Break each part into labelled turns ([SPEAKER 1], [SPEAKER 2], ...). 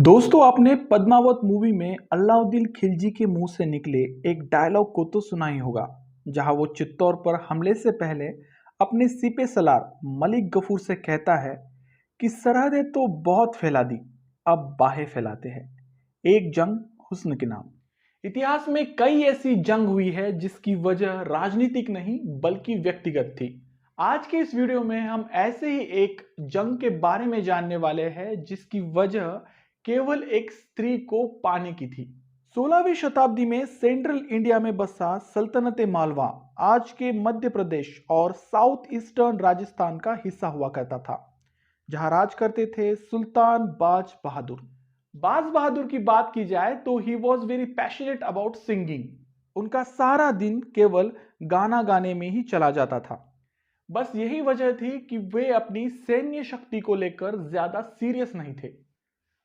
[SPEAKER 1] दोस्तों, आपने पद्मावत मूवी में अलाउद्दीन खिलजी के मुंह से निकले एक डायलॉग को तो सुना ही होगा, जहां वो चित्तौड़ पर हमले से पहले अपने सिपे सलार मलिक गफूर से कहता है कि सरहदें तो बहुत फैला दी, अब बाहें फैलाते हैं। एक जंग हुस्न के नाम। इतिहास में कई ऐसी जंग हुई है जिसकी वजह राजनीतिक नहीं बल्कि व्यक्तिगत थी। आज के इस वीडियो में हम ऐसे ही एक जंग के बारे में जानने वाले हैं जिसकी वजह केवल एक स्त्री को पाने की थी। 16वीं शताब्दी में सेंट्रल इंडिया में बसा सल्तनत मालवा आज के मध्य प्रदेश और साउथ ईस्टर्न राजस्थान का हिस्सा हुआ करता था, जहां राज करते थे सुल्तान बाज बहादुर। बाज बहादुर की बात की जाए तो he was very passionate about singing. उनका सारा दिन केवल गाना गाने में ही चला जाता था। बस यही वजह थी कि वे अपनी सैन्य शक्ति को लेकर ज्यादा सीरियस नहीं थे।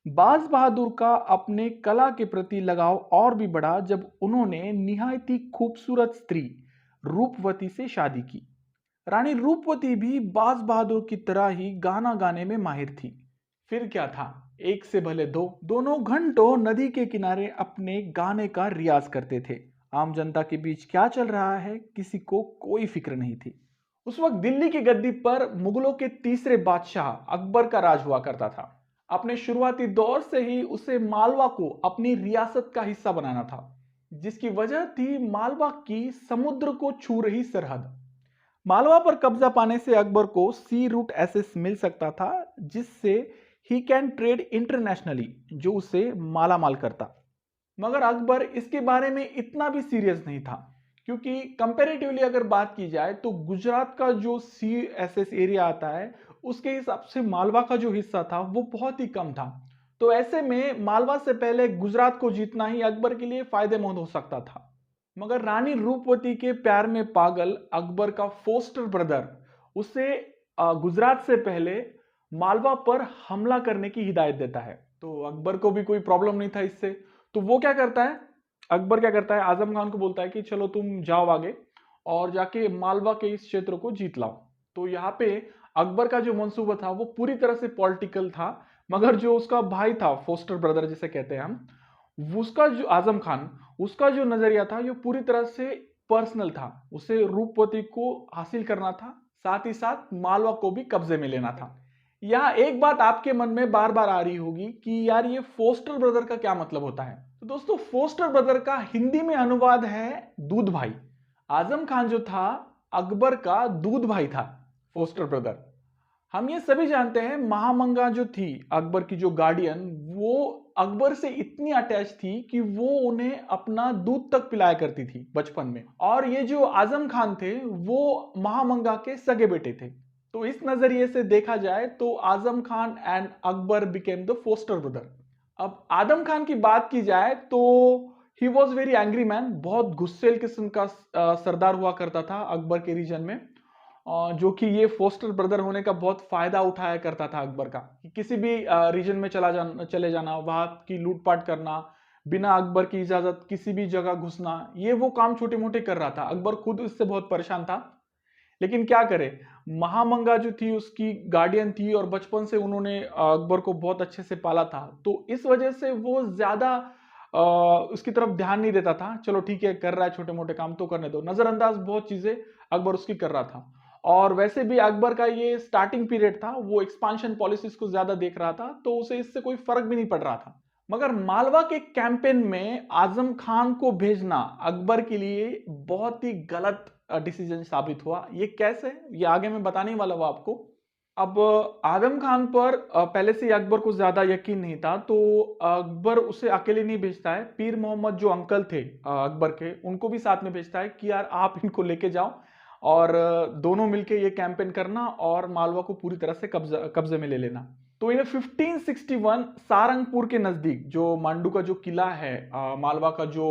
[SPEAKER 1] बाज बहादुर का अपने कला के प्रति लगाव और भी बढ़ा जब उन्होंने निहायत ही खूबसूरत स्त्री रूपवती से शादी की। रानी रूपवती भी बाज बहादुर की तरह ही गाना गाने में माहिर थी। फिर क्या था, एक से भले दो, दोनों घंटों नदी के किनारे अपने गाने का रियाज करते थे। आम जनता के बीच क्या चल रहा है किसी को कोई फिक्र नहीं थी। उस वक्त दिल्ली की गद्दी पर मुगलों के तीसरे बादशाह अकबर का राज हुआ करता था। अपने शुरुआती दौर से ही उसे मालवा को अपनी रियासत का हिस्सा बनाना था, जिसकी वजह थी मालवा की समुद्र को छू रही सरहद। मालवा पर कब्जा पाने से अकबर को सी रूट एसेस मिल सकता था, जिससे ही कैन ट्रेड इंटरनेशनली, जो उसे माला माल करता। मगर अकबर इसके बारे में इतना भी सीरियस नहीं था, क्योंकि कंपैरेटिवली अगर बात की जाए तो गुजरात का जो सी एस एस एरिया आता है उसके हिसाब से मालवा का जो हिस्सा था वो बहुत ही कम था। तो ऐसे में मालवा से पहले गुजरात को जीतना ही अकबर के लिए फायदेमंद हो सकता था। मगर रानी रूपवती के प्यार में पागल अकबर का फोस्टर ब्रदर उसे गुजरात से पहले मालवा पर हमला करने की हिदायत देता है। तो अकबर को भी कोई प्रॉब्लम नहीं था इससे। तो वो क्या करता है, अकबर क्या करता है, आजम खान को बोलता है कि चलो तुम जाओ आगे और जाके मालवा के इस क्षेत्र को जीत लाओ। तो यहाँ पे अकबर का जो मंसूबा था वो पूरी तरह से पॉलिटिकल था, मगर जो उसका भाई था, फोस्टर ब्रदर जिसे कहते हैं हम, उसका जो आजम खान, उसका जो नजरिया था ये पूरी तरह से पर्सनल था। उसे रूपवती को हासिल करना था, साथ ही साथ मालवा को भी कब्जे में लेना था। यहाँ एक बात आपके मन में बार बार आ रही होगी कि यार ये फोस्टर ब्रदर का क्या मतलब होता है। तो दोस्तों, फोस्टर ब्रदर का हिंदी में अनुवाद है दूध भाई। आजम खान जो था अकबर का दूध भाई था, फोस्टर ब्रदर। हम ये सभी जानते हैं महामंगा जो थी अकबर की जो गार्डियन, वो अकबर से इतनी अटैच थी कि वो उन्हें अपना दूध तक पिलाया करती थी बचपन में। और ये जो आजम खान थे वो महामंगा के सगे बेटे थे। तो इस नजरिए से देखा जाए तो Azam Khan and Akbar became the foster brother. अब आदम खान की बात की जाए तो he was very angry man. बहुत गुस्सेल किस्म का सरदार हुआ करता था अकबर के रीजन में, जो कि ये फोस्टर ब्रदर होने का बहुत फायदा उठाया करता था अकबर का, कि किसी भी रीजन में चले जाना, वहां की लूटपाट करना, बिना अकबर की इजाजत किसी भी जगह घुसना, ये वो काम छोटे मोटे कर रहा था। अकबर खुद इससे बहुत परेशान था, लेकिन क्या करे, महामंगा जो थी उसकी गार्डियन थी और बचपन से उन्होंने अकबर को बहुत अच्छे से पाला था। तो इस वजह से वो ज्यादा उसकी तरफ ध्यान नहीं देता था। चलो ठीक है, कर रहा है छोटे मोटे काम तो करने दो, नजरअंदाज बहुत चीजें अकबर उसकी कर रहा था। और वैसे भी अकबर का ये स्टार्टिंग पीरियड था, वो एक्सपांशन पॉलिसीज को ज्यादा देख रहा था, तो उसे इससे कोई फर्क भी नहीं पड़ रहा था। मगर मालवा के कैंपेन में आजम खान को भेजना अकबर के लिए बहुत ही गलत डिसीजन साबित हुआ। ये कैसे, ये आगे मैं बताने वाला हूं आपको। अब आजम खान पर पहले से ही अकबर को ज्यादा यकीन नहीं था, तो अकबर उसे अकेले नहीं भेजता है। पीर मोहम्मद जो अंकल थे अकबर के, उनको भी साथ में भेजता है कि यार आप इनको लेके जाओ और दोनों मिलके ये कैंपेन करना और मालवा को पूरी तरह से कब्जे में ले लेना। तो इन 1561 सारंगपुर के नजदीक जो मांडू का जो किला है, मालवा का जो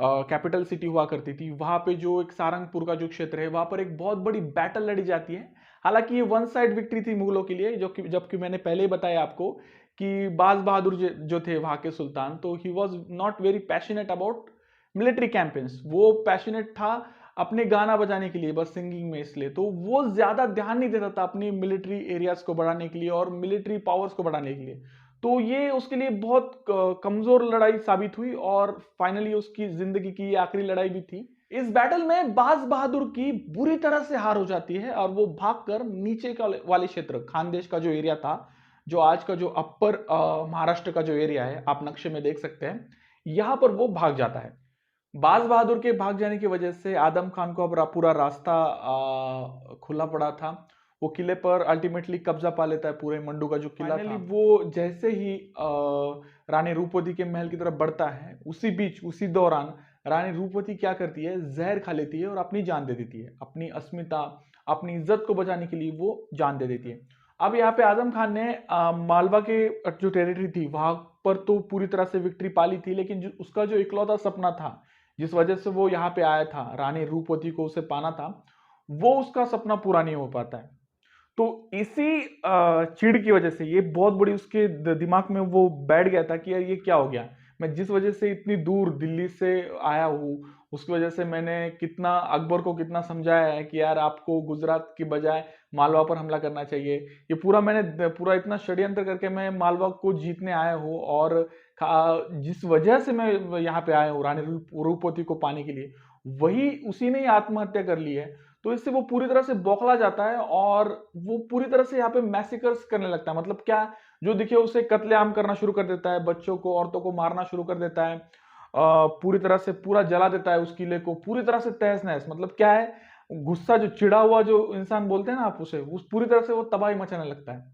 [SPEAKER 1] कैपिटल सिटी हुआ करती थी, वहां पे जो एक सारंगपुर का जो क्षेत्र है, वहां पर एक बहुत बड़ी बैटल लड़ी जाती है। हालांकि ये वन साइड विक्ट्री थी मुगलों के लिए, जो कि जबकि मैंने पहले ही बताया आपको कि बाज बहादुर जो थे वहां के सुल्तान, तो he was not very passionate about military campaigns. वो पैशनेट था अपने गाना बजाने के लिए, बस सिंगिंग में, इसलिए तो वो ज्यादा ध्यान नहीं देता था अपनी मिलिट्री एरियाज को बढ़ाने के लिए और मिलिट्री पावर्स को बढ़ाने के लिए। तो ये उसके लिए बहुत कमजोर लड़ाई साबित हुई और फाइनली उसकी जिंदगी की ये आखिरी लड़ाई भी थी। इस बैटल में बाज बहादुर की बुरी तरह से हार हो जाती है और वो भागकर नीचे का वाले क्षेत्र, खानदेश का जो एरिया था, जो आज का जो अपर महाराष्ट्र का जो एरिया है, आप नक्शे में देख सकते हैं, यहां पर वो भाग जाता है। बाज बहादुर के भाग जाने की वजह से आदम खान को अब पूरा रास्ता खुला पड़ा था। वो किले पर अल्टीमेटली कब्जा पा लेता है, पूरे मंडू का जो किला था। वो जैसे ही रानी रूपवती के महल की तरफ बढ़ता है, उसी बीच उसी दौरान रानी रूपवती क्या करती है, जहर खा लेती है और अपनी जान दे देती है। अपनी अस्मिता, अपनी इज्जत को बचाने के लिए वो जान दे देती है। अब यहाँ पे आजम खान ने मालवा के जो टेरिटरी थी वहां पर तो पूरी तरह से विक्ट्री पा ली थी, लेकिन उसका जो इकलौता सपना था, जिस वजह से वो यहाँ पे आया था, रानी रूपवती को उसे पाना था, वो उसका सपना पूरा नहीं हो पाता है। तो इसी चिढ़ की वजह से ये बहुत बड़ी उसके दिमाग में वो बैठ गया था कि यार ये क्या हो गया, मैं जिस वजह से इतनी दूर दिल्ली से आया हूँ, उसकी वजह से मैंने कितना अकबर को कितना समझाया है कि यार आपको गुजरात की बजाय मालवा पर हमला करना चाहिए। ये पूरा मैंने पूरा इतना षड्यंत्र करके मैं मालवा को जीतने आया हूँ और जिस वजह से मैं यहाँ पे आया हूँ रानी रूपवती को पाने के लिए, वही उसी ने ही आत्महत्या कर ली है। तो इससे वो पूरी तरह से बौखला जाता है और वो पूरी तरह से यहाँ पे मैसेकर्स करने लगता है। मतलब क्या, जो दिखे उसे कत्लेआम करना शुरू कर देता है, बच्चों को, औरतों को मारना शुरू कर देता है, पूरी तरह से पूरा जला देता है उस किले को, पूरी तरह से तहस नहस। मतलब क्या है, गुस्सा, जो चिढ़ा हुआ जो इंसान बोलते हैं ना आप उसे, उस पूरी तरह से वो तबाही मचाने लगता है।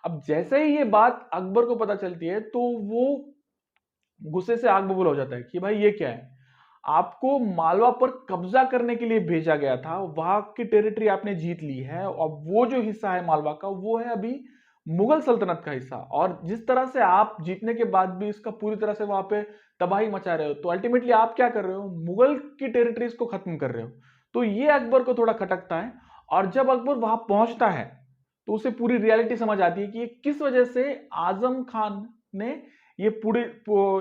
[SPEAKER 1] अब जैसे ही ये बात अकबर को पता चलती है तो वो गुस्से से आग बबूला हो जाता है कि भाई ये क्या है, आपको मालवा पर कब्जा करने के लिए भेजा गया था, वहां की टेरिटरी आपने जीत ली है और वो जो हिस्सा है मालवा का वो है अभी मुगल सल्तनत का हिस्सा, और जिस तरह से आप जीतने के बाद भी इसका पूरी तरह से वहां पे तबाही मचा रहे हो, तो अल्टीमेटली आप क्या कर रहे हो, मुगल की टेरिटरीज को खत्म कर रहे हो। तो ये अकबर को थोड़ा खटकता है। और जब अकबर वहां पहुंचता है तो उसे पूरी रियलिटी समझ आती है कि ये किस वजह से आजम खान ने ये पूरे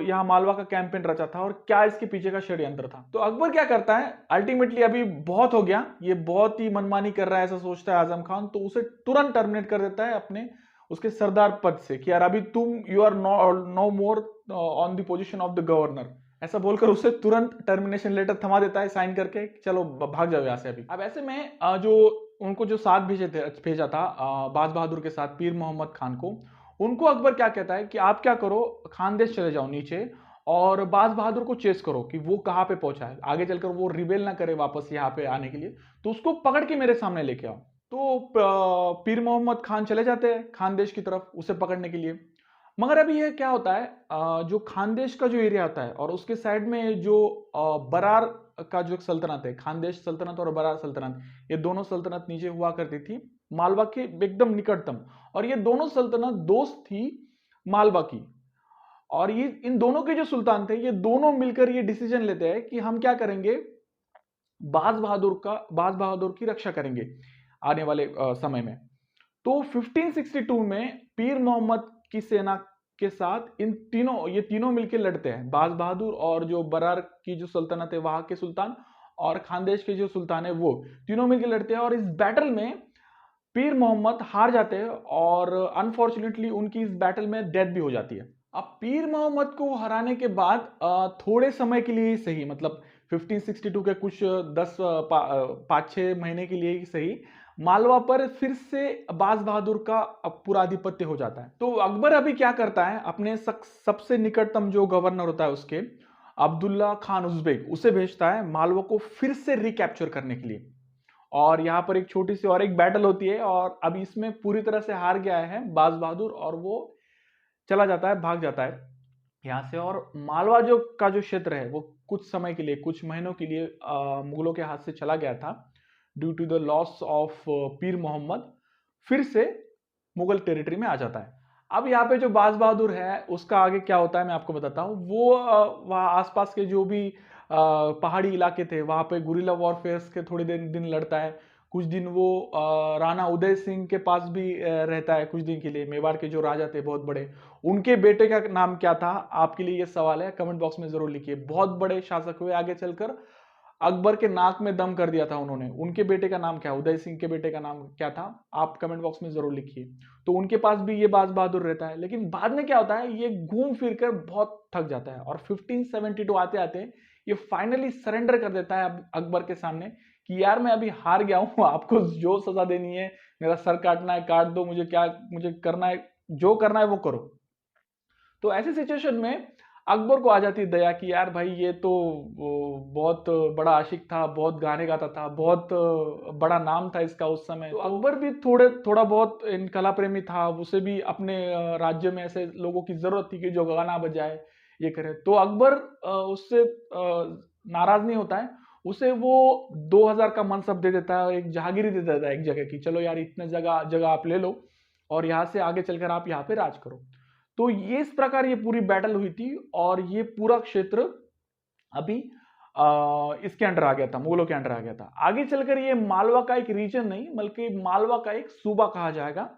[SPEAKER 1] यहाँ मालवा का कैंपेन रचा था और क्या इसके पीछे का षड्यंत्र था। तो अकबर क्या करता है, अल्टीमेटली अभी बहुत हो गया, ये बहुत ही मनमानी कर रहा है ऐसा सोचता है आजम खान, तो उसे तुरंत टर्मिनेट कर देता है अपने उसके सरदार पद से कि यार अभी तुम, you are no more on the position of the governor, ऐसा बोलकर उसे तुरंत टर्मिनेशन लेटर थमा देता है साइन करके, चलो भाग जाओ यहाँ से अभी। अब ऐसे में जो उनको जो साथ भेजा था बाज बहादुर के साथ, पीर मोहम्मद खान को, उनको अकबर क्या कहता है कि आप क्या करो, खानदेश चले जाओ नीचे और बाज बहादुर को चेस करो कि वो कहां पे पहुंचा है, आगे चलकर वो रिबेल ना करे वापस यहाँ पे आने के लिए, तो उसको पकड़ के मेरे सामने लेके आओ। तो पीर मोहम्मद खान चले जाते हैं खानदेश की तरफ उसे पकड़ने के लिए। मगर अभी ये क्या होता है, जो खानदेश का जो एरिया आता है और उसके साइड में जो बरार का जो सल्तनत है, खानदेश सल्तनत और बरार सल्तनत, ये दोनों सल्तनत नीचे हुआ करती थी मालवा के एकदम निकटतम, और ये दोनों सल्तनत दोस्त थी मालवा की। और ये इन दोनों के जो सुल्तान थे, ये दोनों मिलकर ये डिसीजन लेते हैं कि हम क्या करेंगे, बाज बहादुर की रक्षा करेंगे आने वाले समय में। तो 1562 में पीर मोहम्मद की सेना के साथ ये तीनों मिलकर लड़ते हैं, बाज बहादुर और जो बरार की जो सल्तनत है वहां के सुल्तान, और खानदेश के जो सुल्तान है वो तीनों मिलकर लड़ते हैं। और इस बैटल में पीर मोहम्मद हार जाते हैं और अनफॉर्चुनेटली उनकी इस बैटल में डेथ भी हो जाती है। अब पीर मोहम्मद को हराने के बाद थोड़े समय के लिए ही सही, मतलब 1562 के कुछ 5-6 महीने के लिए ही सही, मालवा पर फिर से बाज बहादुर का पूरा आधिपत्य हो जाता है। तो अकबर अभी क्या करता है, अपने सबसे निकटतम जो गवर्नर होता है उसके, अब्दुल्ला खान उज्बेक, उसे भेजता है मालवा को फिर से रिकैप्चर करने के लिए। और यहाँ पर एक छोटी सी और एक बैटल होती है और अब इसमें पूरी तरह से हार गया है बाज बहादुर और वो चला जाता है, भाग जाता है यहाँ से। और मालवा जो का जो क्षेत्र है वो कुछ समय के लिए, कुछ महीनों के लिए मुगलों के हाथ से चला गया था due to the loss of Pir Mohammad, फिर से मुगल टेरिटरी में आ जाता है। अब यहाँ पे जो बाज बहादुर है उसका आगे क्या होता है मैं आपको बताता हूँ। वो वहाँ आसपास के जो भी पहाड़ी इलाके थे वहां पे गुरिल्ला वॉरफेयर्स के थोड़े दिन लड़ता है। कुछ दिन वो राणा उदय सिंह के पास भी रहता है कुछ दिन के लिए। मेवाड़ के जो राजा थे बहुत बड़े, उनके बेटे का नाम क्या था, आपके लिए ये सवाल है, कमेंट बॉक्स में जरूर लिखिए। बहुत बड़े शासक हुए आगे चलकर, अकबर के नाक में दम कर दिया था उन्होंने। उनके बेटे का नाम क्या, उदय सिंह के बेटे का नाम क्या था, आप कमेंट बॉक्स में जरूर लिखिए। तो उनके पास भी ये बाज बहादुर रहता है, लेकिन बाद में क्या होता है, ये घूम फिर कर बहुत थक जाता है और 1572 आते आते ये फाइनली सरेंडर कर देता है अकबर के सामने कि यार मैं अभी हार गया हूं, आपको जो सजा देनी है, मेरा सर काटना है काट दो, मुझे करना है, जो करना है वो करो। तो ऐसी सिचुएशन में अकबर को आ जाती है दया कि यार भाई ये तो बहुत बड़ा आशिक था, बहुत गाने गाता था, बहुत बड़ा नाम था इसका उस समय। तो अकबर भी थोड़ा बहुत इन कला प्रेमी था, उसे भी अपने राज्य में ऐसे लोगों की जरूरत थी कि जो गाना बजाए, ये करे। तो अकबर उससे नाराज नहीं होता है, उसे वो 2000 का मनसब दे देता है, एक जहागिरी दे देता है एक जगह की, चलो यार इतने जगह जगह आप ले लो और यहाँ से आगे चलकर आप यहाँ पे राज करो। तो ये इस प्रकार ये पूरी बैटल हुई थी और ये पूरा क्षेत्र अभी इसके अंडर आ गया था, मुगलों के अंडर आ गया था। आगे चलकर ये मालवा का एक रीजन नहीं बल्कि मालवा का एक सूबा कहा जाएगा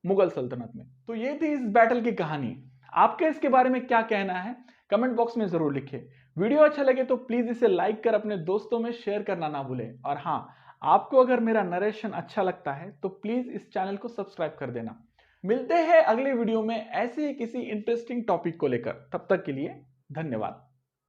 [SPEAKER 1] मुगल सल्तनत में। तो ये थी इस बैटल की कहानी। आपके इसके बारे में क्या कहना है कमेंट बॉक्स में जरूर लिखिए। वीडियो अच्छा लगे तो प्लीज इसे लाइक कर अपने दोस्तों में शेयर करना ना भूलें। और हाँ, आपको अगर मेरा नरेशन अच्छा लगता है तो प्लीज इस चैनल को सब्सक्राइब कर देना। मिलते हैं अगले वीडियो में ऐसे ही किसी इंटरेस्टिंग टॉपिक को लेकर। तब तक के लिए धन्यवाद।